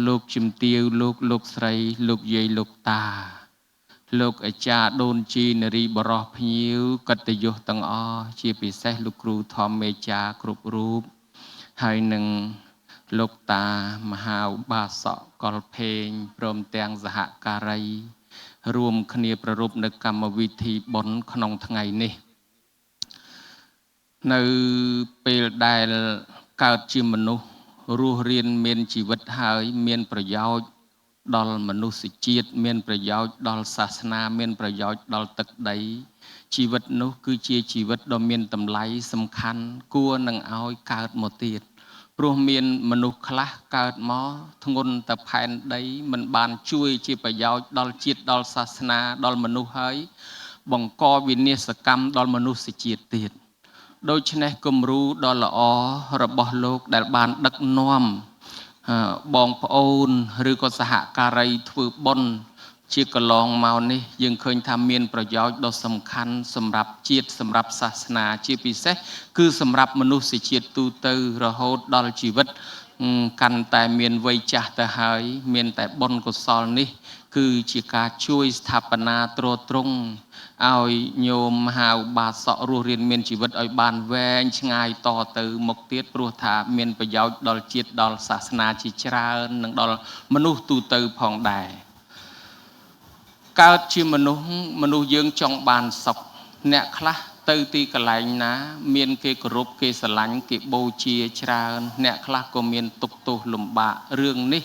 លោកជំទាវលោកស្រីលោកយាយលោកតាលោកអាចារ្យដូនជីនារីបរោះភ្ញៀវកតយុសទាំងអស់ជាពិសេសលោកគ្រូធម្មមេចាគ្រប់រូបហើយនឹងលោកតាមហាឧបាសកកលភេងព្រមទាំងសហការីរួមគ្នាប្រារព្ធនៅកម្មវិធីបុណ្យក្នុងថ្ងៃនេះនៅពេលដែលកើតជាមនុស្សរស់រានមានជីវិតហើយមានប្រយោជន៍ដល់មនុស្សជាតិមានប្រយោជន៍ដល់សាសនាមានប្រយោជន៍ដល់ទឹកដីជីវិតនោះគឺជាជីវិតដ៏មានតម្លៃសំខាន់គួរនឹងឲ្យកើតមកទៀតព្រោះមានមនុស្សខ្លះកើតមកធ្ងន់តែផែនដីមិនបានជួយជាប្រយោជន៍ដល់ជាតិដល់សាសនាដល់មនុស្សហើយបង្កវិនាសកម្មដល់មនុស្សជាតិទៀតដូច្នេះគំរូដ៏ល្អរបស់លោកដែលបានដឹកនាំបងប្អូនឬក៏សហការីធ្វើបុណ្យជាកន្លងមកនេះយើងឃើញថាមានប្រយោជន៍ដ៏សំខាន់សម្រាប់ជាតិសម្រាប់សាសនាជាពិសេសគឺសម្រាប់មនុស្សជាតិទូទៅរហូតដល់ជីវិតកាន់តែមានវ័យចាស់ទៅហើយមានតែបុណ្យកុសលនេះគឺជាការជួយស្ថាបនាទ្រទ្រង់ឲ្យញោមមហាឧបាសករស់រៀនមានជីវិតឲ្យបានវែងឆ្ងាយតទៅមុខទៀតព្រោះថាមានប្រយោជន៍ដល់ជាតិដល់សាសនាជាច្រើននិងដល់មនុស្សទូទៅផងដែរកើតជាមនុស្សយើងចង់បានសុខអ្នកខ្លះទៅទីកន្លែងណាមានគេគោរពគេស្រឡាញ់គេបូជាច្រើនអ្នកខ្លះក៏មានទុក្ខទោសលំបាករឿងនេះ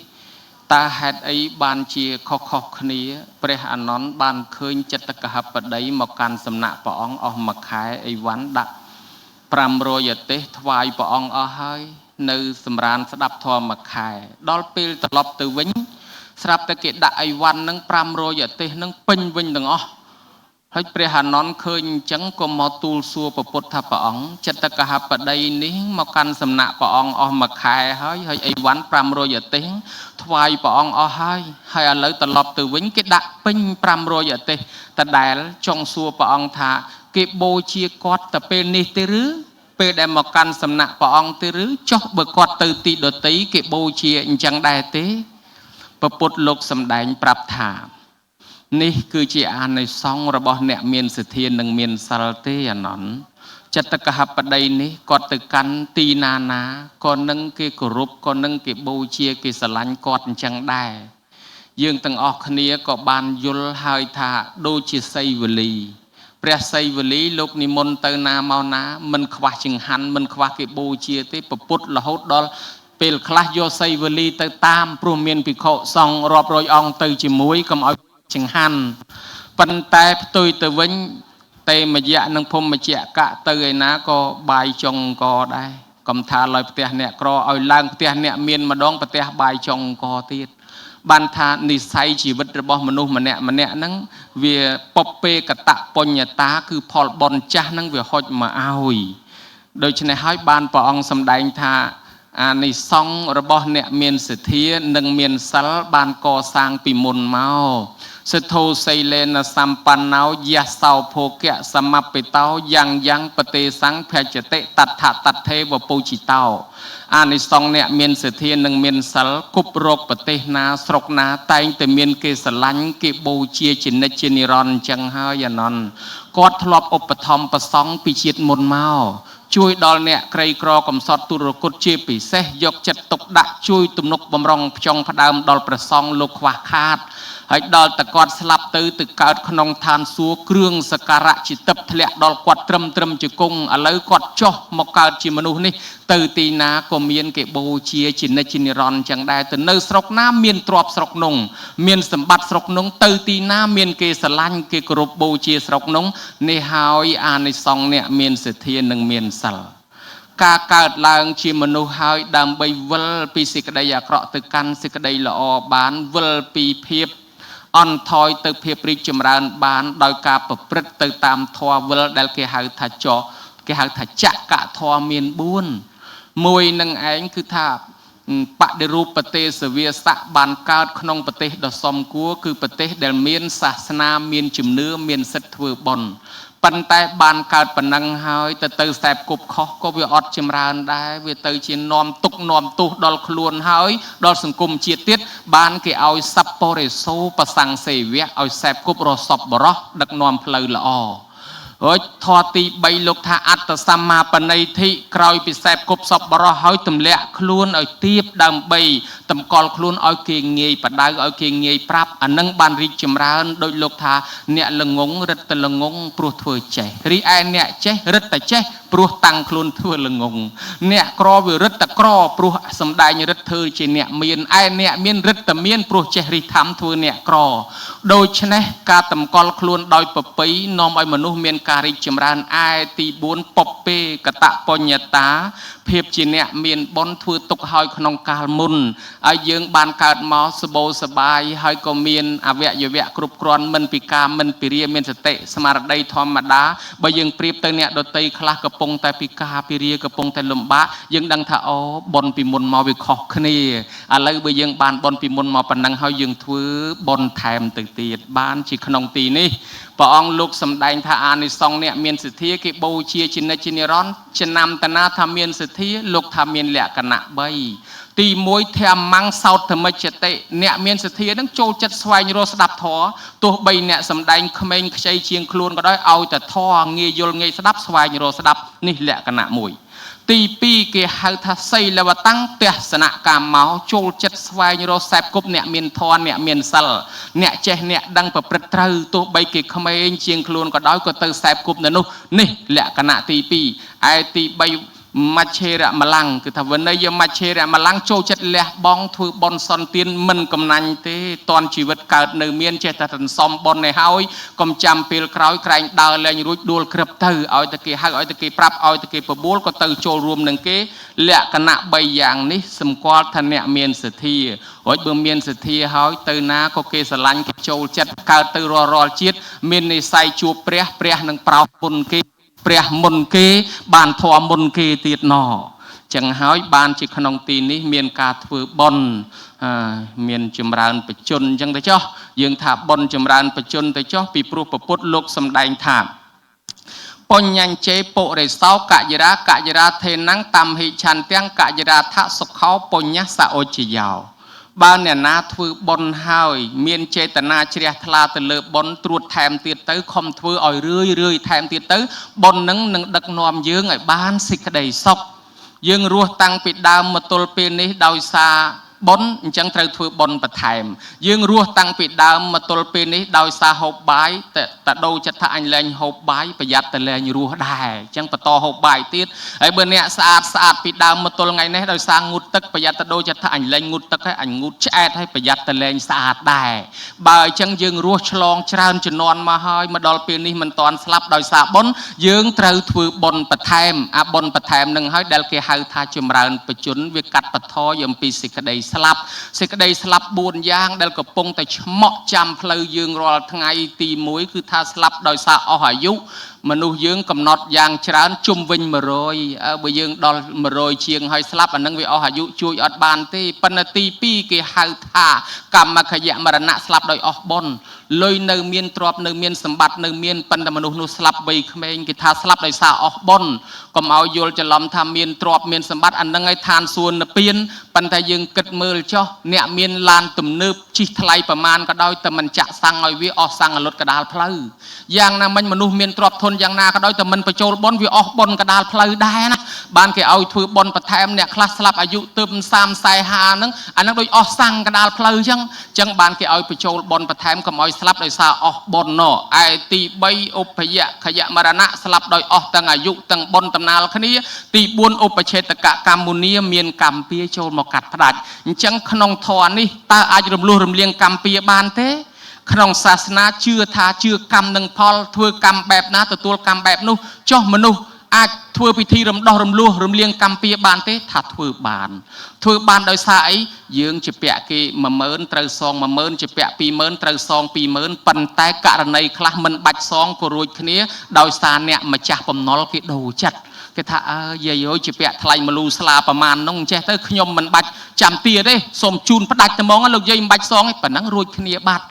តើហេតុអីបានជាខុសគ្នាព្រះអានន្ទបានឃើញចិត្តកហបតីមកកាន់សំណាក់ព្រះអង្គអស់មួយខែអីវ៉ាន់ដាក់500ទេសថ្វាយព្រះអង្គអស់ហើយនៅសម្រានស្ដាប់ធម៌មួយខែដល់ពេលត្រឡប់ទៅវិញស្រាប់តែគេដាក់អីវ៉ាន់នឹង500ទេសនឹងពេញវិញទាំងអស់ហើយព្រះអានន្ទឃើញអញ្ចឹងក៏មកទូលសួរព្រះពុទ្ធថាព្រះអង្គចិត្តកហបតីនេះមកកាន់សំណាក់ព្រះអង្គអស់មួយខែហើយអីវ៉ាន់500ទេសថ្វាយព្រះអង្គអស់ហើយឥឡូវត្រឡប់ទៅវិញគេដាក់ពេញ500ទេសតដែលចង់សួរព្រះអង្គថាគេបូជាគាត់ទៅពេលនេះទេឬពេលដែលមកកាន់សំណាក់ព្រះអង្គទេឬចុះបើគាត់ទៅទីដតីគេបូជាអញ្ចឹងដែរទេព្រះពុទ្ធលោកសម្ដែងប្រាប់ថានេះគឺជាអានិសង្សរបស់អ្នកមានសទ្ធានិងមានសិលទេអានន្ទចិត្តកហបតីនេះគាត់ទៅកាន់ទីណាក៏នឹងគេគោរពក៏នឹងគេបូជាគេស្រឡាញ់គាត់អញ្ចឹងដែរយើងទាំងអស់គ្នាក៏បានយល់ហើយថាដូចជាសីវលីព្រះសីវលីលោកនិមន្តទៅណាមកណាមិនខ្វះចង្ហាន់មិនខ្វះគេបូជាទេប្រពុតរហូតដល់ពេលខ្លះយកសីវលីទៅតាមព្រោះមានភិក្ខុសង្ឃរាប់រយអង្គទៅជាមួយកុំឲ្យចង្ហាន់ប៉ុន្តែផ្ទុយទៅវិញទេមយៈនិងភូមិជ្ជកៈទៅឯណាក៏បាយចុងកដែរកុំថាឡើយផ្ទះអ្នកក្រឲ្យឡើងផ្ទះអ្នកមានម្ដងផ្ទះបាយចុងកទៀតបានថានិស័យជីវិតរបស់មនុស្សម្នាក់ហ្នឹងវាពពេកតបញ្ញតាគឺផលបន់ចាស់ហ្នឹងវាហុចមកឲ្យដូច្នេះហើយបានព្រះអង្គសម្ដែងថាអានិសង្សរបស់អ្នកមានសទ្ធានិងមានសិលបានកសាងពីមុនមកសិទ្ធោសីលេនសម្បណ្ណោយសោភោគៈសមបិតោយ៉ាងបទេសង្ឃភច្ចតិតដ្ឋតថេវពុជិតោអានិសង្សអ្នកមានសទ្ធានិងមានសិលគប់រកប្រទេសណាស្រុកណាតែងតែមានគេស្រឡាញ់គេបូជាជានិច្ចជានិរន្តរ៍អញ្ចឹងហើយអានន្ទគាត់ធ្លាប់ឧបត្ថម្ភប្រសង់ពីជាតិមុនមកជួយដល់អ្នកក្រីក្រកំសត់ទុរគតជាពិសេសយកចិត្តទុកដាក់ជួយទំនុកបំរុងផ្ចង់ផ្ដើមដល់ព្រះសង្ឃលោកខ្វះខាតហើយដល់តែគាត់ស្លាប់ទៅកើតក្នុងឋានសួគ៌គ្រឿងសក្ការៈជាទឹកធ្លាក់ដល់គាត់ត្រឹមជង្គង់ឥឡូវគាត់ចុះមកកើតជាមនុស្សនេះទៅទីណាក៏មានគេបូជាជានិច្ចជានិរន្តរ៍ចឹងដែរទៅនៅស្រុកណាមានទ្រព្យស្រុកនោះមានសម្បត្តិស្រុកនោះទៅទីណាមានគេស្រឡាញ់គេគោរពបូជាស្រុកនោះនេះហើយអានិសង្សអ្នកមានសទ្ធានិងមានសិលការកើតឡើងជាមនុស្សហើយដើម្បីវិលពីសេចក្តីអាក្រក់ទៅកាន់សេចក្តីល្អបានវិលពីភាពអន់ថយទៅភាពរីកចម្រើនបានដោយការប្រព្រឹត្តទៅតាមធម៌វិលដែលគេហៅថាគេហៅថាចក្រធម៌មាន4មួយនឹងឯងគឺថាបដិរូបប្រទេសវាស័កបានកើតក្នុងប្រទេសដ៏សមគួរគឺប្រទេសដែលមានសាសនាមានជំនឿមានសិទ្ធិធ្វើបុណ្យ ប៉ុន្តែបានកើតប៉ុណ្ណឹងហើយទៅខ្សែគប់ខុសក៏វាអត់ចម្រើនដែរវាទៅជានាំទុកនាំទោសដល់ខ្លួនហើយដល់សង្គមជាតិទៀតបានគេឲ្យសัพពរិសោប្រសង្សេវៈឲ្យខ្សែគប់រសពបរោះដឹកនាំផ្លូវល្អរួចធម៌ទី3លោកថាអត្តសម្មាបណិធិក្រោយពីខ្សែគប់សពបរោះហើយទម្លាក់ខ្លួនឲ្យទៀបដើម្បីតម្កល់ខ្លួនឲ្យគេងាយបដៅឲ្យគេងាយប្រាប់អានឹងបានរីកចម្រើនដោយលោកថាអ្នកល្ងងរឹតតែល្ងងព្រោះធ្វើចេះរីឯអ្នកចេះរឹតតែចេះព្រោះតាំងខ្លួនធ្វើល្ងងអ្នកក្រវារឹតតែក្រព្រោះសំដែងរឹតធ្វើជាអ្នកមានឯអ្នកមានរឹតតែមានព្រោះចេះរិះធម្មធ្វើអ្នកក្រដូច្នេះការតម្កល់ខ្លួនដោយប្រពៃនាំឲ្យមនុស្សមានការរីកចម្រើនឯទី4ពពេកតបញ្ញតាភាពជាអ្នកមានបុណ្យធ្វើទុកឲ្យក្នុងកាលមុនហើយយើងបានកើតមកសបោសបាយហើយក៏មានអវយវៈគ្រប់គ្រាន់មិនពិការមិនពិរាមានសតិស្មារតីធម្មតាបើយើងប្រៀបទៅអ្នកដតីខ្លះកំពុងតែពិការពិរាកំពុងតែលំបាកយើងដឹងថាអូបុណ្យពីមុនមកវាខុសគ្នាឥឡូវបើយើងបានបុណ្យពីមុនមកប៉ុណ្ណឹងហើយយើងធ្វើបុណ្យថែមទៅទៀតបានជាក្នុងទីនេះព្រះអង្គលោកសម្ដែងថាអានិសង្សអ្នកមានសទ្ធាគេបូជាជានិច្ចជានិរន្តរ៍ឆ្នាំតណាថាមានសទ្ធាលោកថាមានលក្ខណៈ3ទី1ធម្មង្សោតធមិច្ចតិអ្នកមានសទ្ធានឹងចូលចិត្តស្វែងរកស្ដាប់ធម៌ទោះបីអ្នកសម្ដែងក្មេងខ្ចីជាងខ្លួនក៏ដោយឲ្យតែធម៌ងាយយល់ងាយស្ដាប់ស្វែងរកស្ដាប់នេះលក្ខណៈ1ទី2គេហៅថាសីលវតាំងទស្សនកម្មមកចូលចិត្តស្វែងរកខ្សែគប់អ្នកមានធម៌អ្នកមានសិលអ្នកចេះអ្នកដឹងប្រព្រឹត្តត្រូវទោះបីគេក្មេងជាងខ្លួនក៏ដោយក៏ទៅខ្សែគប់នៅនោះនេះលក្ខណៈទី2ឯទី3មច្ឆេរមលੰងគឺថាវិន័យមច្ឆេរមលੰងចូលចិត្តលះបង់ធ្វើបុណ្យសន្តានមិនកំណាញ់ទេតនជីវិតកើតនៅមានចេះតែសន្សំបុណ្យនេះហើយកុំចាំពេលក្រោយក្រែងដើរលែងរួចដួលក្រឹបទៅឲ្យតែគេហៅឲ្យតែគេប្រាប់ឲ្យតែគេបបួលក៏ទៅចូលរួមនឹងគេលក្ខណៈ3យ៉ាងនេះសម្គាល់ថាអ្នកមានសទ្ធារួចបើមានសទ្ធាហើយទៅណាក៏គេស្រឡាញ់គេចូលចិត្តកើតទៅរាល់ជាតិមាននិស្ស័យជួបព្រះនឹងប្រោសពុនគេព្រះមុនគេបានធម៌មុនគេទៀតណចឹងហើយបានជាក្នុងទីនេះមានការធ្វើបុណ្យមានចម្រើនបច្ចុប្បន្នចឹងទៅចុះយើងថាបុណ្យចម្រើនបច្ចុប្បន្នទៅចុះពីព្រោះព្រះពុទ្ធលោកសម្ដែងថាបញ្ញញ្ជេពុរិសោកយរាធេណੰតំហិឆន្ទាំងកយរាថសុខោបញ្ញសអុជយោបើអ្នកណាធ្វើបុណ្យហើយមានចេតនាជ្រះថ្លាទៅលើបុណ្យត្រួតថែមទៀតទៅខំធ្វើឲ្យរឿយថែមទៀតទៅបុណ្យនឹងដឹកនាំយើងឲ្យបានសេចក្តីសុខយើងរស់តាំងពីដើមមកទល់ពេលនេះដោយសារបុណ្យអញ្ចឹងត្រូវធ្វើបុណ្យបន្ថែមយើងរស់តាំងពីដើមមកទល់ពេលនេះដោយសារហូបបាយតែដូរចិត្តថាអញលែងហូបបាយប្រយ័ត្នតែលែងរស់ដែរអញ្ចឹងបន្តហូបបាយទៀតហើយបើអ្នកស្អាតពីដើមមកទល់ថ្ងៃនេះដោយសារងូតទឹកប្រយ័ត្នតែដូរចិត្តថាអញលែងងូតទឹកហើយអញងូតឆ្អែតហើយប្រយ័ត្នតែលែងស្អាតដែរបើអញ្ចឹងយើងរស់ឆ្លងច្រើនជំនាន់មកហើយមកដល់ពេលនេះមិនតាន់ស្លាប់ដោយសារបុណ្យយើងត្រូវធ្វើបុណ្យបន្ថែមអាបុណ្យបន្ថែមនឹងហើយដែលគេហៅថាចម្រើនបច្ចុប្បន្នវាកាត់បន្ថយអំពីសេចក្តីស្លាប់សេចក្តីស្លាប់4យ៉ាងដែលកំពុងតែឆ្មក់ចាំផ្លូវយើងរាល់ថ្ងៃទី1គឺថាស្លាប់ដោយសារអស់អាយុមនុស្សយើងកំណត់យ៉ាងច្រើនជុំវិញ100បើយើងដល់100ជាងហើយស្លាប់អានឹងវាអស់អាយុជួយអត់បានទេប៉ុន្តែទី2គេហៅថាកម្មខយមរណៈស្លាប់ដោយអស់បុណ្យលុយនៅមានទ្រព្យនៅមានសម្បត្តិនៅមានប៉ុន្តែមនុស្សនោះស្លាប់វ័យក្មេងគេថាស្លាប់ដោយសារអស់បុណ្យកុំឲ្យយល់ច្រឡំថាមានទ្រព្យមានសម្បត្តិអានឹងឲ្យឋានសួគ៌និព្វានប៉ុន្តែយើងគិតមើលចុះអ្នកមានឡានទំនើបជិះថ្លៃប្រមាណក៏ដោយតែមិនចាក់សាំងឲ្យវាអស់សាំងលុតកដាលផ្លូវយ៉ាងណាមិញមនុស្សមានទ្រព្យធនយ៉ាងណាក៏ដោយតែមិនបញ្ចូលបុណ្យវាអស់បុណ្យកដាលផ្លូវដែរណាបានគេឲ្យធ្វើបុណ្យបន្ថែមអ្នកខ្លះស្លាប់អាយុទើប30 40 50ហ្នឹងអានឹងដូចអស់សាំងកដាលផ្លូវអញ្ចឹងបានគេឲ្យបញ្ចូលបុណ្យបន្ថែមកុំឲ្យស្លាប់ដោយសារអស់បុណ្យណោឯទី3ឧបយខយមរណៈស្លាប់ដោយអស់ទាំងអាយុទាំងបុណ្យដំណាលគ្នាទី4ឧបឆេតកកម្មមុនីមានកម្មពៀចូលមកកាត់ផ្ដាច់អញ្ចឹងក្នុងធម៌នេះតើអាចរំលោះរំលាងកម្មពៀបានទេក្នុងសាសនាជឿថាជឿកម្មនឹងផលធ្វើកម្មបែបណាទទួលកម្មបែបនោះចុះមនុស្សអាចធ្វើពិធីរំដោះរំលោះរំលាងកម្មពៀបានទេថាធ្វើបានដោយសារអីយើងជាពាក់គេ10000ត្រូវសង10000ជាពាក់20000ត្រូវសង20000ប៉ុន្តែករណីខ្លះមិនបាច់សងក៏រួចគ្នាដោយសារអ្នកម្ចាស់បំណុលគេដូរចិត្តគេថាយាយជាពាក់ថ្លៃមលូស្លាប្រមាណនោះចេះទៅខ្ញុំមិនបាច់ចាំទាទេសូមជូនផ្ដាច់តែហ្មងលោកយាយមិនបាច់សងទេប៉ុណ្ណឹងរួចគ្នាបាត់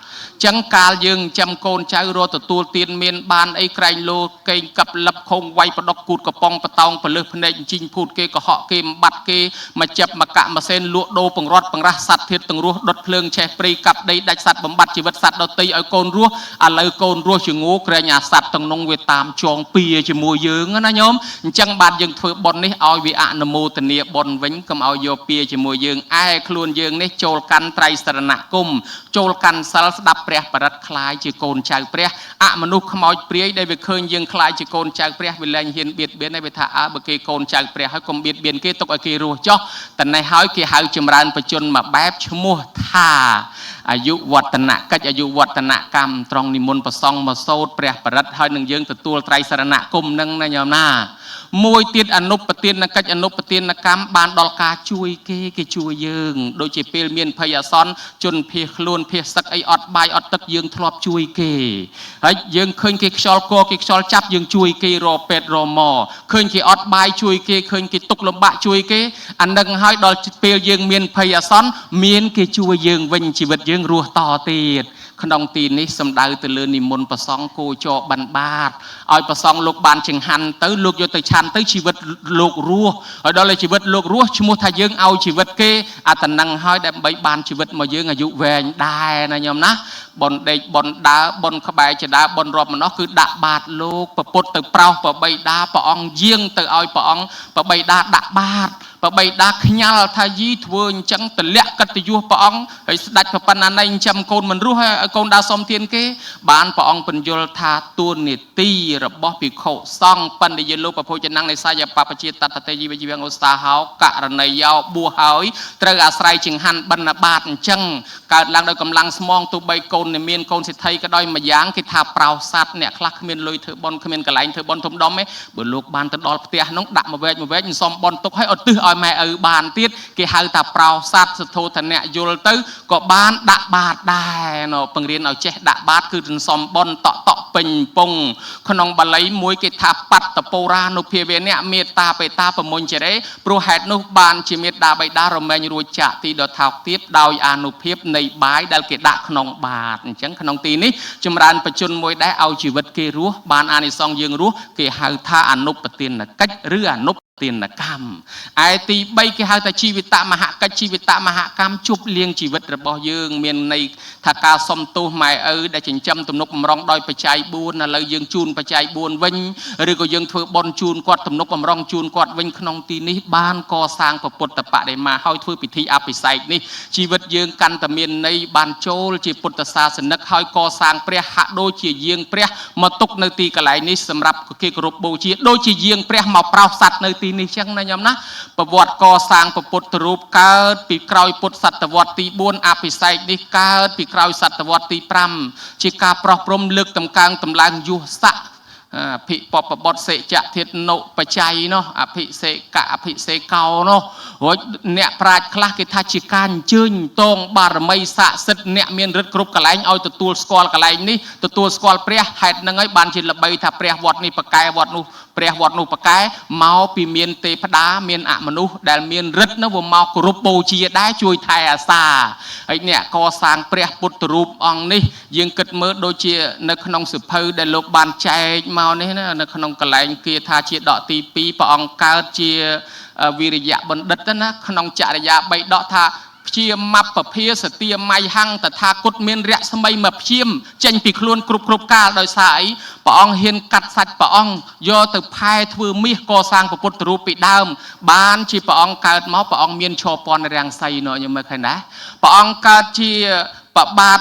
ចឹងកាលយើងចាំកូនចៅរត់ទទួលទានមានបានអីក្រែងលោកេងកាប់លឹបខងវាយបដកគូតកំប៉ុងបតោងពលឹះភ្នែកជីងភូតគេកុហកគេបំបត្តិគេមកចាប់មកកាក់មកសេនលក់ដូរបង្រត់បង្រាស់សัตว์ធាតទាំងរស់ដុតភ្លើងឆេះព្រៃកាប់ដីដាច់សัตว์បំបត្តិជីវិតសัตว์ដទៃឲ្យកូនរស់ឥឡូវកូនរស់ជាងូក្រែងអាសัตว์ទាំងនោះវាតាមចងពៀជាមួយយើងណាញោមអញ្ចឹងបាទយើងធ្វើបុណ្យនេះឲ្យវាអនុមោទនាបុណ្យវិញកុំឲ្យយកពៀជាមួយយើងឯខ្លួនយើងនេះចូលកាន់ត្រៃសរណគមចូលកាន់សិលស្ដាប់ព្រះបរិត្តខ្លាយជាកូនចៅព្រះអមនុស្សខ្មោចព្រាយដែលវាឃើញយើងខ្លាយជាកូនចៅព្រះវាលែងហ៊ានបៀតបៀនហើយវាថាបើគេកូនចៅព្រះហើយកុំបៀតបៀនគេទុកឲ្យគេរស់ចុះតែនេះហើយគេហៅចម្រើនបជនមួយបែបឈ្មោះថាអាយុវឌ្ឍនកិច្ចអាយុវឌ្ឍនកម្មត្រង់និមន្តប្រសង់មកសូត្រព្រះបរិត្តហើយនឹងយើងទទួលត្រៃសរណគមនឹងណាញោមណាមួយទៀតអនុបទានកិច្ចអនុបទានកម្មបានដល់ការជួយគេជួយយើងដូចជាពេលមានភ័យអាសន្នជនភៀសខ្លួនភៀសសឹកអីអត់បាយអត់ទឹកយើងធ្លាប់ជួយគេហើយយើងឃើញគេខ្យល់កគេខ្យល់ចាប់យើងជួយគេរកពេទ្យរកមកឃើញគេអត់បាយជួយគេឃើញគេទុកលំបាកជួយគេអានឹងហើយដល់ពេលយើងមានភ័យអាសន្នមានគេជួយយើងវិញជីវិតយើងរស់តទៀតក្នុងទីនេះសំដៅទៅលើនិមន្តប្រសង់គោចរបិណ្ឌបាតឲ្យប្រសង់លោកបានចង្ហាន់ទៅលោកយកទៅឆាន់ទៅជីវិតលោករស់ហើយដល់តែជីវិតលោករស់ឈ្មោះថាយើងឲ្យជីវិតគេអាតំណឹងហើយដើម្បីបានជីវិតមកយើងអាយុវែងដែរណាញោមណាបុណ្យដេកបុណ្យដើរបុណ្យក្បែរចដាបុណ្យរាប់ម្នោះគឺដាក់បាតលោកប្រពុតទៅប្រោសប្របីដាព្រះអង្គយាងទៅឲ្យព្រះអង្គប្របីដាដាក់បាតប្របីដាខ្ញាល់ថាយីធ្វើអញ្ចឹងទម្លាក់កិត្តិយសព្រះអង្គហើយស្ដេចប្រពន្ធអាណៃអញ្ចឹងកូនមិនរស់ហើយកូនដើរសុំទានគេបានព្រះអង្គបញ្យល់ថាទួនាទីរបស់ភិក្ខុសង្ឃបណ្ឌិយលោកប្រភោជនាំងនៃសាយបបជាតតតេជីវជីវងឧស្សាហោករណីយោបួសហើយត្រូវអាស្រ័យចង្ហាន់បិណ្ឌបាតអញ្ចឹងកើតឡើងដោយកម្លាំងស្មងទោះបីកូនមានកូនសិទ្ធិក៏ដោយមួយយ៉ាងគេថាប្រោសសัตว์អ្នកខ្លះគ្មានលុយធ្វើបុណ្យគ្មានកន្លែងធ្វើបុណ្យធំដុំទេបើលោកបានទៅដល់ផ្ទះនោះដាក់មកវែកសុំបុណ្យទុកឲ្យឧទ្ទិសឲ្យម៉ែឪបានទៀតគេហៅថាប្រោសសัตว์សទ្ធោធនៈយល់ទៅក៏បានដាក់បាតដែរណបង្រៀនឲ្យចេះដាក់បាតគឺសុំបុណ្យតក់ពេញពងក្នុងបាលីមួយគេថាបត្តពោរានុភាវៈអ្នកមេត្តាបេតាប្រមុញ្ចរេព្រោះហេតុនោះបានជាមេត្តាបិតារមែងរួចចាក់ទីដ៏ថោកទាបដោយអានុភាពនៃបាយដែលគេដាក់ក្នុងបាតអញ្ចឹងក្នុងទីនេះចម្រើនបជនមួយដែរឲ្យជីវិតគេរស់បានអានិសង្សយើងរស់គេហៅថាអនុបទានកិច្ចឬអនុទានកម្មឯទី3គេហៅថាជីវិតមហកិច្ចជីវិតមហកម្មជប់លៀងជីវិតរបស់យើងមានន័យថាការសុំទោសម៉ែឪដែលចិញ្ចឹមទំនុកបំរុងដោយបច្ច័យ4ឥឡូវយើងជូនបច្ច័យ4វិញឬក៏យើងធ្វើបុណ្យជូនគាត់ទំនុកបំរុងជូនគាត់វិញក្នុងទីនេះបានកសាងពុទ្ធបដិមាហើយធ្វើពិធីអភិសេកនេះជីវិតយើងកាន់តែមានន័យបានចូលជាពុទ្ធសាសនិកហើយកសាងព្រះហាក់ដូចជាយាងព្រះមកទុកនៅទីកន្លែងនេះសម្រាប់គេគោរពបូជាដូចជាយាងព្រះមកប្រោសសัตว์នៅទីនេះចឹងណាញោមណាប្រវត្តិកសាងពុទ្ធរូបកើតពីក្រោយពុទ្ធសតវត្សទី4អភិសេកនេះកើតពីក្រោយសតវត្សទី5ជាការប្រោះព្រំលើកតម្កើងតម្លើងយុស័កអភិបពបុត្រសេចធាតុនុបច្ច័យនោះអភិសេកអភិសេកោនោះរួចអ្នកប្រាជ្ញខ្លះគេថាជាការអញ្ជើញតងបារមីស័ក្តិសិទ្ធិអ្នកមានឫទ្ធិគ្រប់កន្លែងឲ្យទទួលស្គាល់កន្លែងនេះទទួលស្គាល់ព្រះហេតុហ្នឹងហើយបានជាល្បីថាព្រះវត្តនេះបកែវត្តនោះព្រះវត្តនោះបកែមកពីមានទេពតាមានអមនុស្សដែលមានឫទ្ធិនោះវាមកគោរពបូជាដែរជួយថែអាសាហើយអ្នកកសាងព្រះពុទ្ធរូបអង្គនេះយើងគិតមើលដូចជានៅក្នុងសិភៅដែលលោកបានចែកមកនេះណានៅក្នុងកន្លែងគាថាជាដកទី2ព្រះអង្គកើតជាវិរិយៈបណ្ឌិតណាក្នុងចរិយា3ដកថាព្យាមពភាសទាមៃហੰតថាគតមានរស្មីមកព្យាមចេញពីខ្លួនគ្រប់កាលដោយសារអីព្រះអង្គហ៊ានកាត់សាច់ព្រះអង្គយកទៅផែធ្វើមាសកសាងពុទ្ធរូបពីដើមបានជាព្រះអង្គកើតមកព្រះអង្គមានឈរពន្ធរាំងសីនោះខ្ញុំមើលឃើញណាព្រះអង្គកើតជាបបាទ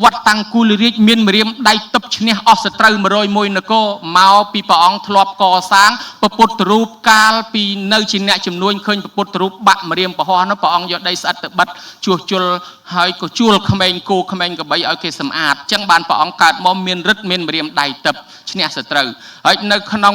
វត្តតាំងគូលរាជមានម្រាមដៃទប់ឈ្នះអស់សត្រូវ101នគរមកពីព្រះអង្គធ្លាប់កសាងពុទ្ធរូបកាលពីនៅជាអ្នកជំនួញឃើញពុទ្ធរូបបាក់ម្រាមពហោះនោះព្រះអង្គយកដីស្អិតទៅបិទជួសជុលហើយក៏ជួលក្មេងគោក្មេងក្របីឲ្យគេសម្អាតអញ្ចឹងបានព្រះអង្គកើតមកមានឫទ្ធិមានម្រាមដៃទប់ឈ្នះសត្រូវហើយនៅក្នុង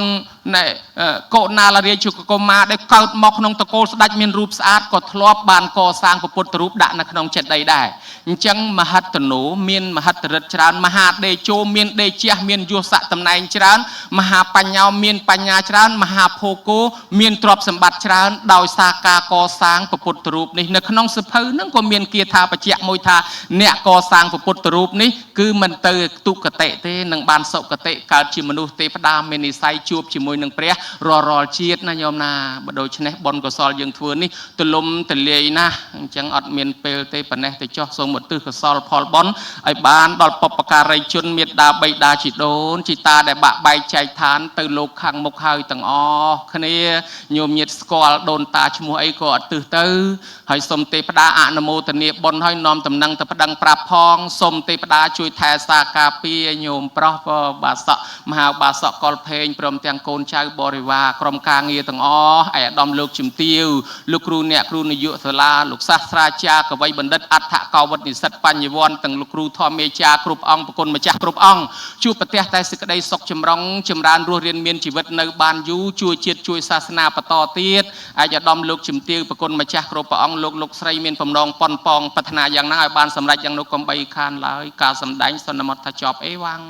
កុណាលរាជកុមារដែលកើតមកក្នុងតកូលស្ដេចមានរូបស្អាតក៏ធ្លាប់បានកសាងពុទ្ធរូបដាក់នៅក្នុងចេតិយដែរអញ្ចឹងមហិតនូ មានមហិទ្ធិឫទ្ធិច្រើនមហាដេជោមានដេជះមានយុស័កតំណែងច្រើនមហាបញ្ញោមានបញ្ញាច្រើនមហាភោគោមានទ្រព្យសម្បត្តិច្រើនដោយសារការកសាងពុទ្ធរូបនេះនៅក្នុងសភៅហ្នឹងក៏មានគាថាបញ្ជាក់មួយថាអ្នកកសាងពុទ្ធរូបនេះគឺមិនទៅទុគតិទេនឹងបានសុគតិកើតជាមនុស្សទេវតាមាននិស្ស័យជួបជាមួយនឹងព្រះរាល់ជាតិណាញោមណាបើដូច្នេះបុណ្យកុសលយើងធ្វើនេះទលំទលាយណាស់អញ្ចឹងអត់មានពេលទេប៉ុណ្ណេះទៅចោះសូមឧទ្ទិសកុសលផលបុណ្យឲ្យបានដល់បុព្វការីជនមេត្តាបិតាជីដូនជីតាដែលបាក់បែកចែកឋានទៅលោកខាងមុខហើយទាំងអស់គ្នាញោមញាតស្គាល់ដូនតាឈ្មោះអីក៏ឧទ្ទិសទៅហើយសូមទេវតាអនុមោទនាបុណ្យឲ្យនាំតំណែងទៅប្តឹងប្រាប់ផងសូមទេវតាជួយថែសាការពារញោមប្រុសបាសកមហាបាសកកលភេងព្រមទាំងកូនចៅបរិវារក្រុមការងារទាំងអស់ឯអាដាមលោកជំទាវលោកគ្រូអ្នកគ្រូនាយកសាលាលោកសាស្ត្រាចារ្យកវីបណ្ឌិតអដ្ឋកោវិតនិស្សិតបញ្ញវន្តទាំងលោកគ្រូធម្មមេចារគ្រប់អង្គប្រគុណម្ចាស់គ្រប់អង្គជួបប្រទះតែសេចក្តីសុខចម្រុងចម្រើនរស់រានមានជីវិតនៅបានយូរជួយជាតិជួយសាសនាបន្តទៀតឯអាដាមលោកជំទាវប្រគុណម្ចាស់គ្រប់ព្រះអង្គលោកស្រីមានបំណងប៉ុនប៉ងប្រាថ្នាយ៉ាងណាឲ្យបានសម្រេចយ៉ាងនោះកុំបីខានឡើយការសម្ដែងសន្មតថាចប់អេវ៉ាំង